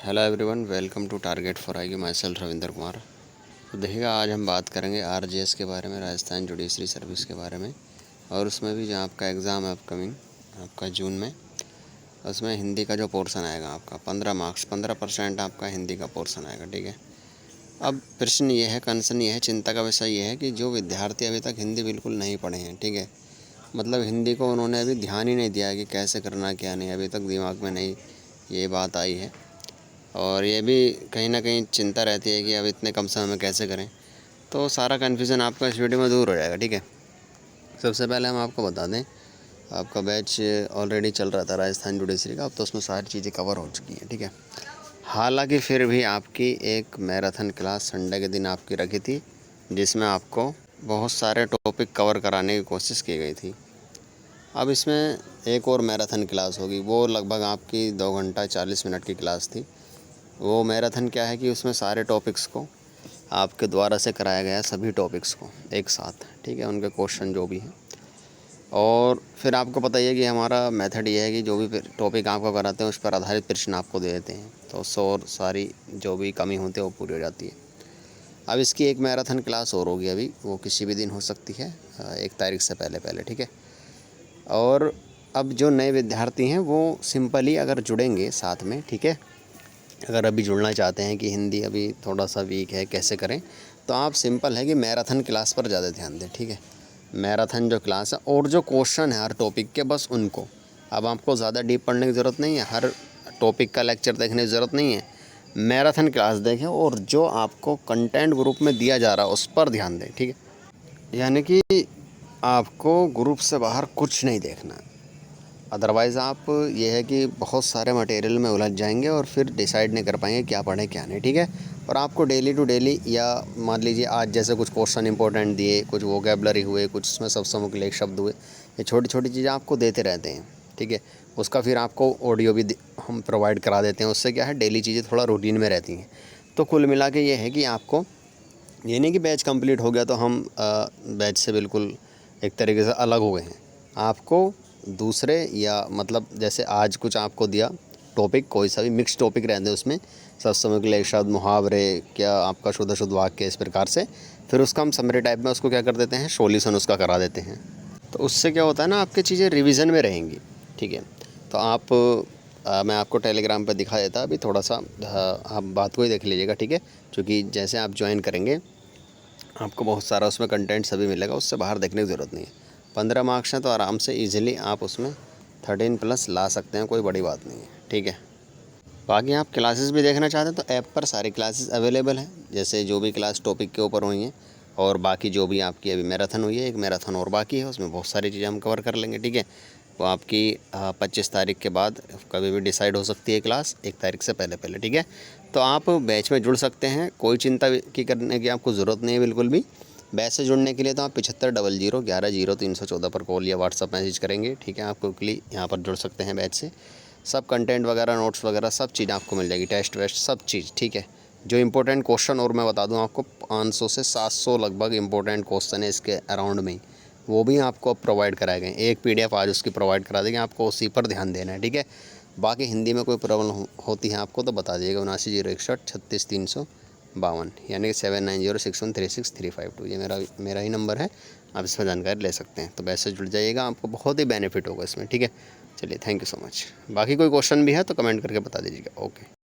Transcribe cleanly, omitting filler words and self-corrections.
Hello everyone, welcome to target for IQ. Myself Ravinder Kumar. तो देखिएगा, आज हम बात करेंगे आरजेएस के बारे में, राजस्थान जुडिशरी सर्विस के बारे में। और उसमें भी जो आपका एग्ज़ाम है अपकमिंग आपका जून में, उसमें हिंदी का जो पोर्शन आएगा आपका 15 मार्क्स, 15% आपका हिंदी का पोर्शन आएगा। ठीक है। अब प्रश्न ये है, कंसर्न ये है, चिंता का विषय ये है कि जो विद्यार्थी अभी तक हिंदी बिल्कुल नहीं पढ़े हैं, ठीक है, मतलब हिंदी को उन्होंने अभी ध्यान ही नहीं दिया है कि कैसे करना क्या नहीं, अभी तक दिमाग में नहीं ये बात आई है। और ये भी कहीं ना कहीं चिंता रहती है कि अब इतने कम समय में कैसे करें। तो सारा कन्फ्यूज़न आपका इस वीडियो में दूर हो जाएगा। ठीक है। सबसे पहले हम आपको बता दें, आपका बैच ऑलरेडी चल रहा था राजस्थान जुडिशरी का, अब तो उसमें सारी चीज़ें कवर हो चुकी हैं। ठीक है। हालांकि फिर भी आपकी एक मैराथन क्लास संडे के दिन आपकी रखी थी, जिसमें आपको बहुत सारे टॉपिक कवर कराने की कोशिश की गई थी। अब इसमें एक और मैराथन क्लास होगी, वो लगभग आपकी 2 घंटा 40 मिनट की क्लास थी। वो मैराथन क्या है कि उसमें सारे टॉपिक्स को आपके द्वारा से कराया गया, सभी टॉपिक्स को एक साथ। ठीक है, उनके क्वेश्चन जो भी हैं। और फिर आपको पता ही है कि हमारा मेथड ये है कि जो भी टॉपिक आपको कराते हैं उस पर आधारित प्रश्न आपको दे देते हैं, तो उससे और सारी जो भी कमी होती है वो पूरी हो जाती है। अब इसकी एक मैराथन क्लास और होगी, अभी वो किसी भी दिन हो सकती है, 1 तारीख से पहले पहले। ठीक है। और अब जो नए विद्यार्थी हैं वो सिंपली अगर जुड़ेंगे साथ में, ठीक है, अगर अभी जुड़ना चाहते हैं कि हिंदी अभी थोड़ा सा वीक है कैसे करें, तो आप सिंपल है कि मैराथन क्लास पर ज़्यादा ध्यान दें। ठीक है। मैराथन जो क्लास है और जो क्वेश्चन है हर टॉपिक के, बस उनको, अब आपको ज़्यादा डीप पढ़ने की ज़रूरत नहीं है, हर टॉपिक का लेक्चर देखने की ज़रूरत नहीं है। मैराथन क्लास देखें और जो आपको कंटेंट ग्रुप में दिया जा रहा है उस पर ध्यान दें। ठीक है। यानी कि आपको ग्रुप से बाहर कुछ नहीं देखना है। अदरवाइज़ आप ये है कि बहुत सारे मटेरियल में उलझ जाएंगे और फिर डिसाइड नहीं कर पाएंगे क्या पढ़ें क्या नहीं। ठीक है। और आपको डेली टू डेली, या मान लीजिए आज जैसे कुछ क्वेश्चन इंपॉर्टेंट दिए, कुछ वोकैबलरी हुए, कुछ उसमें सब समूह शब्द हुए, ये छोटी छोटी चीज़ें आपको देते रहते हैं। ठीक है। उसका फिर आपको ऑडियो भी हम प्रोवाइड करा देते हैं। उससे क्या है, डेली चीज़ें थोड़ा रूटीन में रहती हैं। तो कुल मिला के ये है कि आपको ये नहीं कि बैच कंप्लीट हो गया तो हम बैच से बिल्कुल एक तरीके से अलग हो गए हैं। आपको दूसरे, या मतलब जैसे आज कुछ आपको दिया टॉपिक, कोई सा भी मिक्स टॉपिक रहते हैं उसमें, सत्संग शब्द, मुहावरे, क्या आपका शुद्ध शुद्ध वाक्य, इस प्रकार से फिर उसका हम समरी टाइप में उसको क्या कर देते हैं, सॉल्यूशन उसका करा देते हैं। तो उससे क्या होता है ना, आपकी चीज़ें रिवीजन में रहेंगी। ठीक है। तो आप मैं आपको टेलीग्राम पे दिखा देता अभी थोड़ा सा, आप बात को ही देख लीजिएगा। ठीक है। क्योंकि जैसे आप ज्वाइन करेंगे आपको बहुत सारा उसमें कंटेंट सभी मिलेगा, उससे बाहर देखने की ज़रूरत नहीं है। 15 मार्क्स हैं तो आराम से ईज़िली आप उसमें 13+ ला सकते हैं, कोई बड़ी बात नहीं है। ठीक है। बाकी आप क्लासेस भी देखना चाहते हैं तो ऐप पर सारी क्लासेस अवेलेबल हैं, जैसे जो भी क्लास टॉपिक के ऊपर हुई हैं, और बाकी जो भी आपकी अभी मैराथन हुई है, एक मैराथन और बाकी है, उसमें बहुत सारी चीज़ें हम कवर कर लेंगे। ठीक है। वो आपकी 25 तारीख के बाद कभी भी डिसाइड हो सकती है क्लास, 1 तारीख से पहले पहले। ठीक है। तो आप बैच में जुड़ सकते हैं, कोई चिंता की करने की आपको ज़रूरत नहीं है बिल्कुल भी। बैच से जुड़ने के लिए तो आप 7500110314 पर कॉल या व्हाट्सअप मैसेज करेंगे। ठीक है। आप क्विकली यहाँ पर जुड़ सकते हैं बैच से। सब कंटेंट वगैरह, नोट्स वगैरह, सब चीज़ आपको मिल जाएगी, टेस्ट वेस्ट सब चीज़। ठीक है। जो इंपॉर्टेंट क्वेश्चन, और मैं बता दूं आपको 500 से 700 लगभग इंपॉर्टेंट क्वेश्चन है इसके अराउंड में ही, वो भी आपको प्रोवाइड कराए गए। एक PDF आज उसकी प्रोवाइड करा देंगे, आपको उसी पर ध्यान देना है। ठीक है। बाकी हिंदी में कोई प्रॉब्लम होती है आपको तो बता दीजिएगा, 7901636352, यानी कि 7906136352, ये मेरा ही नंबर है, आप इस पर जानकारी ले सकते हैं। तो वैसे जुड़ जाइएगा, आपको बहुत ही बेनिफिट होगा इसमें। ठीक है। चलिए, थैंक यू सो मच। बाकी कोई क्वेश्चन भी है तो कमेंट करके बता दीजिएगा। ओके।